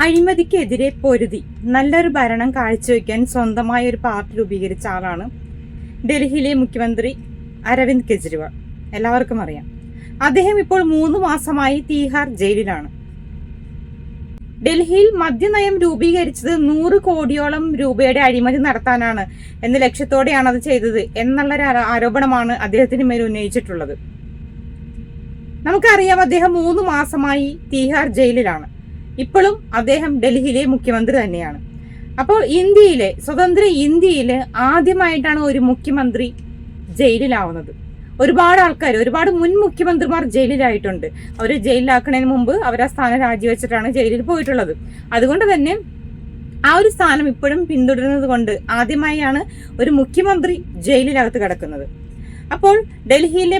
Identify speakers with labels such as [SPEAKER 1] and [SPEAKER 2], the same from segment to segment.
[SPEAKER 1] അഴിമതിക്കെതിരെ പൊരുതി നല്ലൊരു ഭരണം കാഴ്ചവെക്കാൻ സ്വന്തമായ ഒരു പാർട്ടി രൂപീകരിച്ച ആളാണ് ഡൽഹിയിലെ മുഖ്യമന്ത്രി അരവിന്ദ് കെജ്രിവാൾ. എല്ലാവർക്കും അറിയാം. അദ്ദേഹം ഇപ്പോൾ 3 മാസമായി തീഹാർ ജയിലിലാണ്. ഡൽഹിയിൽ മദ്യനയം രൂപീകരിച്ചത് 100 കോടിയോളം രൂപയുടെ അഴിമതി നടത്താനാണ് എന്ന ലക്ഷ്യത്തോടെയാണ് അത് ചെയ്തത് എന്നുള്ളൊരു ആരോപണമാണ് അദ്ദേഹത്തിന് മേൽ ഉന്നയിച്ചിട്ടുള്ളത്. നമുക്കറിയാം, അദ്ദേഹം 3 മാസമായി തീഹാർ ജയിലിലാണ്. ഇപ്പോഴും അദ്ദേഹം ഡൽഹിയിലെ മുഖ്യമന്ത്രി തന്നെയാണ്. അപ്പോൾ സ്വതന്ത്ര ഇന്ത്യയില് ആദ്യമായിട്ടാണ് ഒരു മുഖ്യമന്ത്രി ജയിലിലാവുന്നത്. ഒരുപാട് ആൾക്കാർ, ഒരുപാട് മുൻ മുഖ്യമന്ത്രിമാർ ജയിലിലായിട്ടുണ്ട്. അവര് ജയിലിലാക്കുന്നതിന് മുമ്പ് അവർ ആ സ്ഥാനം രാജിവെച്ചിട്ടാണ് ജയിലിൽ പോയിട്ടുള്ളത്. അതുകൊണ്ട് തന്നെ ആ ഒരു സ്ഥാനം ഇപ്പോഴും പിന്തുടരുന്നത് കൊണ്ട് ആദ്യമായാണ് ഒരു മുഖ്യമന്ത്രി ജയിലിനകത്ത് കിടക്കുന്നത്. അപ്പോൾ ഡൽഹിയിലെ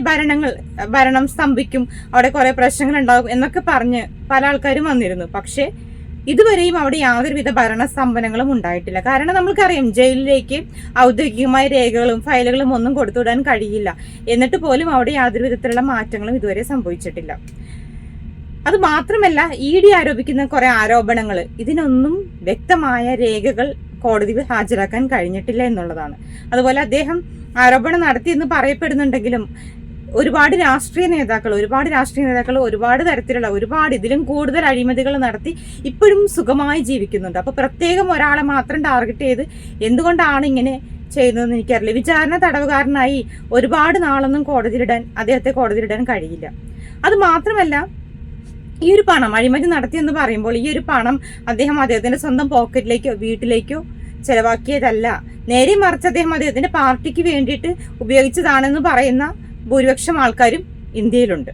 [SPEAKER 1] ഭരണം സ്തംഭിക്കും, അവിടെ കുറെ പ്രശ്നങ്ങൾ ഉണ്ടാകും എന്നൊക്കെ പറഞ്ഞ് പല ആൾക്കാരും വന്നിരുന്നു. പക്ഷെ ഇതുവരെയും അവിടെ യാതൊരുവിധ ഭരണസ്തംഭനങ്ങളും ഉണ്ടായിട്ടില്ല. കാരണം നമ്മൾക്കറിയാം, ജയിലിലേക്ക് ഔദ്യോഗികമായ രേഖകളും ഫയലുകളും ഒന്നും കൊടുത്തുവിടാൻ കഴിയില്ല. എന്നിട്ട് പോലും അവിടെ യാതൊരു വിധത്തിലുള്ള മാറ്റങ്ങളും ഇതുവരെ സംഭവിച്ചിട്ടില്ല. അത് മാത്രമല്ല, ED ആരോപിക്കുന്ന കുറെ ആരോപണങ്ങൾ, ഇതിനൊന്നും വ്യക്തമായ രേഖകൾ കോടതിയിൽ ഹാജരാക്കാൻ കഴിഞ്ഞിട്ടില്ല എന്നുള്ളതാണ്. അതുപോലെ അദ്ദേഹം ആരോപണം നടത്തിയെന്ന് പറയപ്പെടുന്നുണ്ടെങ്കിലും ഒരുപാട് രാഷ്ട്രീയ നേതാക്കൾ ഒരുപാട് തരത്തിലുള്ള ഇതിലും കൂടുതൽ അഴിമതികൾ നടത്തി ഇപ്പോഴും സുഖമായി ജീവിക്കുന്നുണ്ട്. അപ്പൊ പ്രത്യേകം ഒരാളെ മാത്രം ടാർഗറ്റ് ചെയ്ത് എന്തുകൊണ്ടാണ് ഇങ്ങനെ ചെയ്യുന്നതെന്ന് എനിക്കറിയില്ല. വിചാരണ തടവുകാരനായി ഒരുപാട് നാളൊന്നും അദ്ദേഹത്തെ കോടതിയിലിടാൻ കഴിയില്ല. അത് മാത്രമല്ല, ഈ ഒരു പണം അഴിമതി നടത്തിയെന്ന് പറയുമ്പോൾ ഈ ഒരു പണം അദ്ദേഹത്തിന്റെ സ്വന്തം പോക്കറ്റിലേക്കോ വീട്ടിലേക്കോ ചെലവാക്കിയതല്ല. നേരെ മറിച്ച് അദ്ദേഹത്തിന്റെ പാർട്ടിക്ക് വേണ്ടിയിട്ട് ഉപയോഗിച്ചതാണെന്ന് പറയുന്ന ഭൂരിപക്ഷം ആൾക്കാരും ഇന്ത്യയിലുണ്ട്.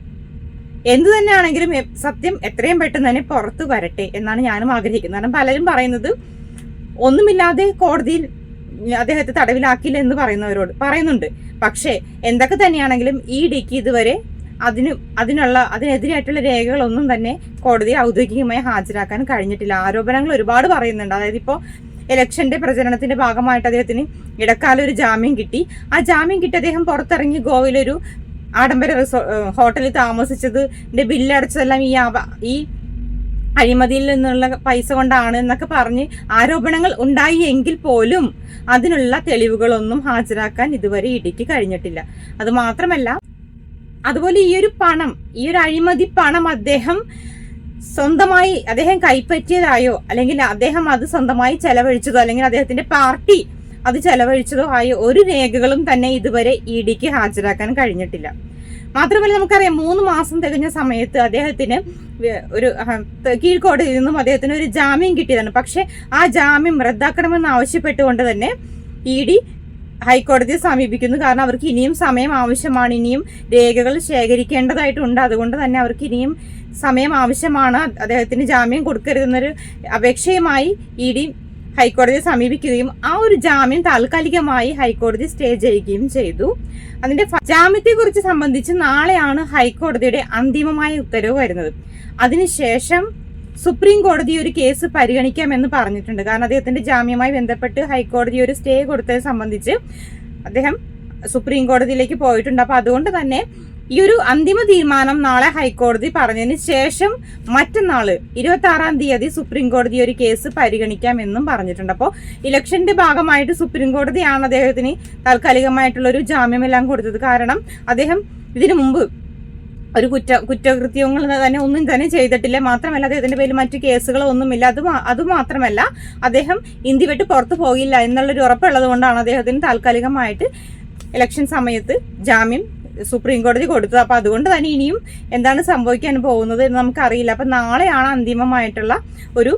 [SPEAKER 1] എന്തു തന്നെയാണെങ്കിലും സത്യം എത്രയും പെട്ടെന്ന് തന്നെ പുറത്തു വരട്ടെ എന്നാണ് ഞാനും ആഗ്രഹിക്കുന്നത്. കാരണം പലരും പറയുന്നത് ഒന്നുമില്ലാതെ കോടതിയിൽ അദ്ദേഹത്തെ തടവിലാക്കില്ല എന്ന് പറയുന്നുണ്ട്. പക്ഷേ എന്തൊക്കെ തന്നെയാണെങ്കിലും EDക്ക് ഇതുവരെ അതിനെതിരായിട്ടുള്ള രേഖകളൊന്നും തന്നെ കോടതിയെ ഔദ്യോഗികമായി ഹാജരാക്കാൻ കഴിഞ്ഞിട്ടില്ല. ആരോപണങ്ങൾ ഒരുപാട് പറയുന്നുണ്ട്. അതായത് ഇപ്പോൾ ഇലക്ഷന്റെ പ്രചരണത്തിന്റെ ഭാഗമായിട്ട് അദ്ദേഹത്തിന് ഇടക്കാല ഒരു ജാമ്യം കിട്ടി. ആ ജാമ്യം കിട്ടി അദ്ദേഹം പുറത്തിറങ്ങി ഗോവയിലൊരു ആഡംബര ഹോട്ടലിൽ താമസിച്ചതിന്റെ ബില്ലടച്ചതെല്ലാം ഈ അഴിമതിയിൽ നിന്നുള്ള പൈസ കൊണ്ടാണ് എന്നൊക്കെ പറഞ്ഞ് ആരോപണങ്ങൾ ഉണ്ടായി എങ്കിൽ പോലും അതിനുള്ള തെളിവുകളൊന്നും ഹാജരാക്കാൻ ഇതുവരെ EDക്ക് കഴിഞ്ഞിട്ടില്ല. അത് മാത്രമല്ല, അതുപോലെ ഈ ഒരു അഴിമതി പണം അദ്ദേഹം കൈപ്പറ്റിയതായോ അല്ലെങ്കിൽ അദ്ദേഹം അത് സ്വന്തമായി ചെലവഴിച്ചതോ അല്ലെങ്കിൽ അദ്ദേഹത്തിന്റെ പാർട്ടി അത് ചെലവഴിച്ചതോ ആയ ഒരു രേഖകളും തന്നെ ഇതുവരെ EDക്ക് ഹാജരാക്കാൻ കഴിഞ്ഞിട്ടില്ല. മാത്രമല്ല, നമുക്കറിയാം 3 മാസം തികഞ്ഞ സമയത്ത് അദ്ദേഹത്തിന് ഒരു കീഴ്ക്കോടതിയിൽ നിന്നും അദ്ദേഹത്തിന് ഒരു ജാമ്യം കിട്ടിയതാണ്. പക്ഷെ ആ ജാമ്യം റദ്ദാക്കണമെന്ന് ആവശ്യപ്പെട്ടുകൊണ്ട് തന്നെ ED ഹൈക്കോടതിയെ സമീപിക്കുന്നു. കാരണം അവർക്ക് ഇനിയും സമയം ആവശ്യമാണ്, ഇനിയും രേഖകൾ ശേഖരിക്കേണ്ടതായിട്ടുണ്ട്. അതുകൊണ്ട് തന്നെ അവർക്ക് ഇനിയും സമയം ആവശ്യമാണ്. അദ്ദേഹത്തിന് ജാമ്യം കൊടുക്കരുതെന്നൊരു അപേക്ഷയുമായി ED ഹൈക്കോടതിയെ സമീപിക്കുകയും ആ ഒരു ജാമ്യം താൽക്കാലികമായി ഹൈക്കോടതി സ്റ്റേ ചെയ്യുകയും ചെയ്തു. അതിന്റെ ജാമ്യത്തെ കുറിച്ച് സംബന്ധിച്ച് നാളെയാണ് ഹൈക്കോടതിയുടെ അന്തിമമായ ഉത്തരവ് വരുന്നത്. അതിനുശേഷം സുപ്രീം കോടതി ഒരു കേസ് പരിഗണിക്കാമെന്ന് പറഞ്ഞിട്ടുണ്ട്. കാരണം അദ്ദേഹത്തിന്റെ ജാമ്യവുമായി ബന്ധപ്പെട്ട് ഹൈക്കോടതി ഒരു സ്റ്റേ കൊടുത്തത് സംബന്ധിച്ച് അദ്ദേഹം സുപ്രീം കോടതിയിലേക്ക് പോയിട്ടുണ്ട്. അപ്പൊ അതുകൊണ്ട് തന്നെ ഈ ഒരു അന്തിമ തീരുമാനം നാളെ ഹൈക്കോടതി പറഞ്ഞതിന് ശേഷം മറ്റന്നാള് 26-ാം തീയതി സുപ്രീം കോടതി ഒരു കേസ് പരിഗണിക്കാമെന്നും പറഞ്ഞിട്ടുണ്ട്. അപ്പോൾ ഇലക്ഷന്റെ ഭാഗമായിട്ട് സുപ്രീം കോടതിയാണ് അദ്ദേഹത്തിന് താൽക്കാലികമായിട്ടുള്ള ഒരു ജാമ്യമെല്ലാം കൊടുത്തത്. കാരണം അദ്ദേഹം ഇതിനു മുമ്പ് ഒരു കുറ്റകൃത്യങ്ങൾ തന്നെ ഒന്നും തന്നെ ചെയ്തിട്ടില്ല. മാത്രമല്ല, അദ്ദേഹത്തിന്റെ പേരിൽ മറ്റു കേസുകളോ ഒന്നുമില്ല. അതുമാത്രമല്ല, അദ്ദേഹം ഇന്ത്യ വിട്ട് പുറത്തു പോകില്ല എന്നുള്ളൊരു ഉറപ്പുള്ളത് കൊണ്ടാണ് അദ്ദേഹത്തിന് താൽക്കാലികമായിട്ട് ഇലക്ഷൻ സമയത്ത് ജാമ്യം സുപ്രീം കോടതി കൊടുത്തത്. അപ്പൊ അതുകൊണ്ട് തന്നെ ഇനിയും എന്താണ് സംഭവിക്കാൻ പോകുന്നത് എന്ന് നമുക്കറിയില്ല. അപ്പൊ നാളെയാണ് അന്തിമമായിട്ടുള്ള ഒരു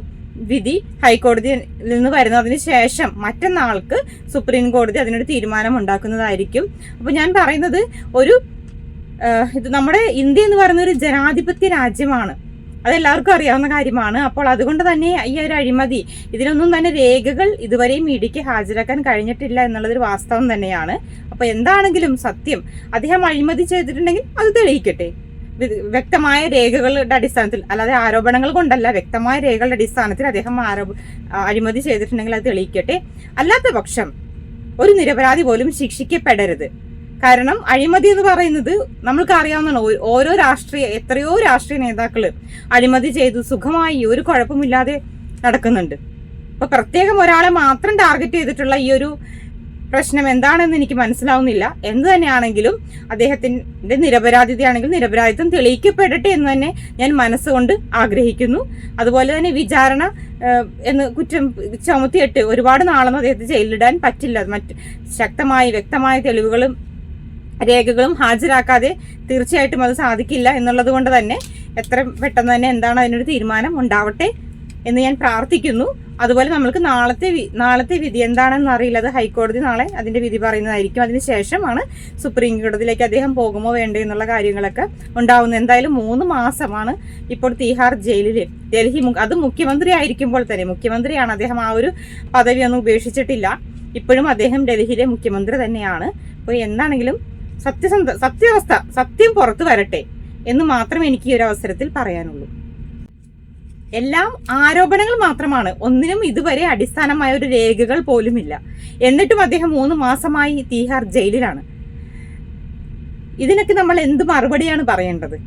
[SPEAKER 1] വിധി ഹൈക്കോടതിയിൽ നിന്ന് വരുന്നത്. അതിന് ശേഷം മറ്റന്നാൾക്ക് സുപ്രീം കോടതി അതിനൊരു തീരുമാനം ഉണ്ടാക്കുന്നതായിരിക്കും. അപ്പൊ ഞാൻ പറയുന്നത് ഇത് നമ്മുടെ ഇന്ത്യ എന്ന് പറയുന്ന ഒരു ജനാധിപത്യ രാജ്യമാണ്. അതെല്ലാവർക്കും അറിയാവുന്ന കാര്യമാണ്. അപ്പോൾ അതുകൊണ്ട് തന്നെ ഈ ഒരു അഴിമതി, ഇതിനൊന്നും തന്നെ രേഖകൾ ഇതുവരെയും EDക്ക് ഹാജരാക്കാൻ കഴിഞ്ഞിട്ടില്ല എന്നുള്ളതൊരു വാസ്തവം തന്നെയാണ്. അപ്പൊ എന്താണെങ്കിലും സത്യം, അദ്ദേഹം അഴിമതി ചെയ്തിട്ടുണ്ടെങ്കിൽ അത് തെളിയിക്കട്ടെ. വ്യക്തമായ രേഖകളുടെ അടിസ്ഥാനത്തിൽ, അല്ലാതെ ആരോപണങ്ങൾ കൊണ്ടല്ല, വ്യക്തമായ രേഖകളുടെ അടിസ്ഥാനത്തിൽ അദ്ദേഹം അഴിമതി ചെയ്തിട്ടുണ്ടെങ്കിൽ അത് തെളിയിക്കട്ടെ. അല്ലാത്ത പക്ഷം ഒരു നിരപരാധി പോലും ശിക്ഷിക്കപ്പെടരുത്. കാരണം അഴിമതി എന്ന് പറയുന്നത് നമ്മൾക്ക് അറിയാവുന്നതാണ്. എത്രയോ രാഷ്ട്രീയ നേതാക്കള് അഴിമതി ചെയ്തു സുഖമായി ഒരു കുഴപ്പമില്ലാതെ നടക്കുന്നുണ്ട്. അപ്പൊ പ്രത്യേകം ഒരാളെ മാത്രം ടാർഗറ്റ് ചെയ്തിട്ടുള്ള ഈ ഒരു പ്രശ്നം എന്താണെന്ന് എനിക്ക് മനസ്സിലാവുന്നില്ല. എന്ത് തന്നെയാണെങ്കിലും അദ്ദേഹത്തിന്റെ നിരപരാധിതയാണെങ്കിൽ നിരപരാധിത്വം തെളിയിക്കപ്പെടട്ടെ എന്ന് തന്നെ ഞാൻ മനസ്സുകൊണ്ട് ആഗ്രഹിക്കുന്നു. അതുപോലെ തന്നെ വിചാരണ എന്ന് കുറ്റം ചുമത്തിയിട്ട് ഒരുപാട് നാളൊന്നും അദ്ദേഹത്തെ ജയിലിലിടാൻ പറ്റില്ല. മറ്റ് ശക്തമായ വ്യക്തമായ തെളിവുകളും രേഖകളും ഹാജരാക്കാതെ തീർച്ചയായിട്ടും അത് സാധിക്കില്ല എന്നുള്ളത് കൊണ്ട് തന്നെ എത്രയും പെട്ടെന്ന് തന്നെ എന്താണ് അതിനൊരു തീരുമാനം ഉണ്ടാവട്ടെ എന്ന് ഞാൻ പ്രാർത്ഥിക്കുന്നു. അതുപോലെ നമ്മൾക്ക് നാളത്തെ വിധി എന്താണെന്ന് അറിയില്ല. അത് ഹൈക്കോടതി നാളെ അതിന്റെ വിധി പറയുന്നതായിരിക്കും. അതിനുശേഷമാണ് സുപ്രീം കോടതിയിലേക്ക് അദ്ദേഹം പോകുമോ വേണ്ടേ എന്നുള്ള കാര്യങ്ങളൊക്കെ ഉണ്ടാവുന്നത്. എന്തായാലും 3 മാസമാണ് ഇപ്പോൾ തീഹാർ ജയിലില്. അത് മുഖ്യമന്ത്രി ആയിരിക്കുമ്പോൾ തന്നെ, മുഖ്യമന്ത്രിയാണ് അദ്ദേഹം, ആ ഒരു പദവിയൊന്നും ഉപേക്ഷിച്ചിട്ടില്ല. ഇപ്പോഴും അദ്ദേഹം ഡൽഹിയിലെ മുഖ്യമന്ത്രി തന്നെയാണ്. അപ്പോൾ എന്താണെങ്കിലും സത്യം പുറത്തു വരട്ടെ എന്ന് മാത്രമേ എനിക്ക് ഈ ഒരു അവസരത്തിൽ പറയാനുള്ളൂ. എല്ലാം ആരോപണങ്ങൾ മാത്രമാണ്. ഒന്നിനും ഇതുവരെ അടിസ്ഥാനമായ ഒരു രേഖകൾ പോലുമില്ല. എന്നിട്ടും അദ്ദേഹം 3 മാസമായി തീഹാർ ജയിലിലാണ്. ഇതിനൊക്കെ നമ്മൾ എന്ത് മറുപടിയാണ് പറയേണ്ടത്?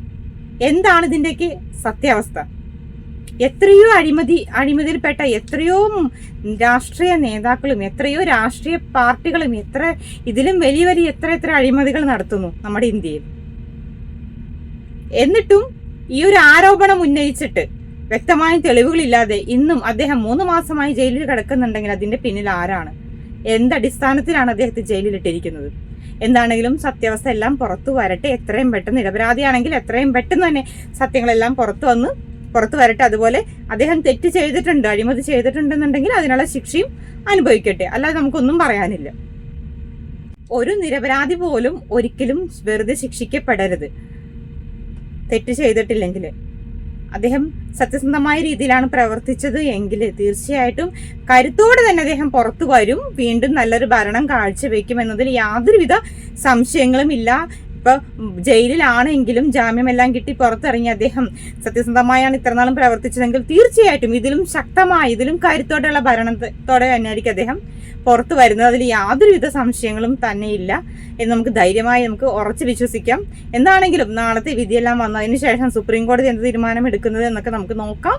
[SPEAKER 1] എന്താണ് ഇതിന്റെയൊക്കെ സത്യാവസ്ഥ? എത്രയോ അഴിമതിയിൽപ്പെട്ട എത്രയോ രാഷ്ട്രീയ നേതാക്കളും എത്രയോ രാഷ്ട്രീയ പാർട്ടികളും ഇതിലും വലിയ എത്ര അഴിമതികൾ നടത്തുന്നു നമ്മുടെ ഇന്ത്യയിൽ. എന്നിട്ടും ഈ ഒരു ആരോപണം ഉന്നയിച്ചിട്ട് വ്യക്തമായ തെളിവുകളില്ലാതെ ഇന്നും അദ്ദേഹം 3 മാസമായി ജയിലിൽ കിടക്കുന്നുണ്ടെങ്കിൽ അതിന്റെ പിന്നിൽ ആരാണ്? എന്തടിസ്ഥാനത്തിലാണ് അദ്ദേഹത്തെ ജയിലിലിട്ടിരിക്കുന്നത്? എന്താണെങ്കിലും സത്യാവസ്ഥ എല്ലാം പുറത്തു വരട്ടെ. എത്രയും പെട്ടെന്ന്, നിരപരാധിയാണെങ്കിൽ എത്രയും പെട്ടെന്ന് തന്നെ സത്യങ്ങളെല്ലാം പുറത്തു വരട്ടെ. അതുപോലെ അദ്ദേഹം തെറ്റ് ചെയ്തിട്ടുണ്ട്, അഴിമതി ചെയ്തിട്ടുണ്ടെന്നുണ്ടെങ്കിൽ അതിനുള്ള ശിക്ഷയും അനുഭവിക്കട്ടെ. അല്ലാതെ നമുക്കൊന്നും പറയാനില്ല. ഒരു നിരപരാധി പോലും ഒരിക്കലും വെറുതെ ശിക്ഷിക്കപ്പെടരുത് തെറ്റ് ചെയ്തിട്ടില്ലെങ്കിൽ. അദ്ദേഹം സത്യസന്ധമായ രീതിയിലാണ് പ്രവർത്തിച്ചത് എങ്കിൽ തീർച്ചയായിട്ടും കരുത്തോടെ തന്നെ അദ്ദേഹം പുറത്തു വരും. വീണ്ടും നല്ലൊരു ഭരണം കാഴ്ചവെക്കും എന്നതിൽ യാതൊരുവിധ സംശയങ്ങളും ഇല്ല. ഇപ്പൊ ജയിലിലാണെങ്കിലും ജാമ്യമെല്ലാം കിട്ടി പുറത്തിറങ്ങി അദ്ദേഹം സത്യസന്ധമായാണ് ഇത്രനാളും പ്രവർത്തിച്ചതെങ്കിൽ തീർച്ചയായിട്ടും ഇതിലും കരുത്തോടെയുള്ള ഭരണത്തോടെ തന്നെയായിരിക്കും അദ്ദേഹം പുറത്തു വരുന്നത്. അതിൽ യാതൊരുവിധ സംശയങ്ങളും തന്നെ ഇല്ല എന്ന് നമുക്ക് ഉറച്ചു വിശ്വസിക്കാം. എന്താണെങ്കിലും നാളത്തെ വിധിയെല്ലാം വന്നതിന് ശേഷം സുപ്രീം കോടതി എന്ത് തീരുമാനം എടുക്കുന്നത് എന്നൊക്കെ നമുക്ക് നോക്കാം.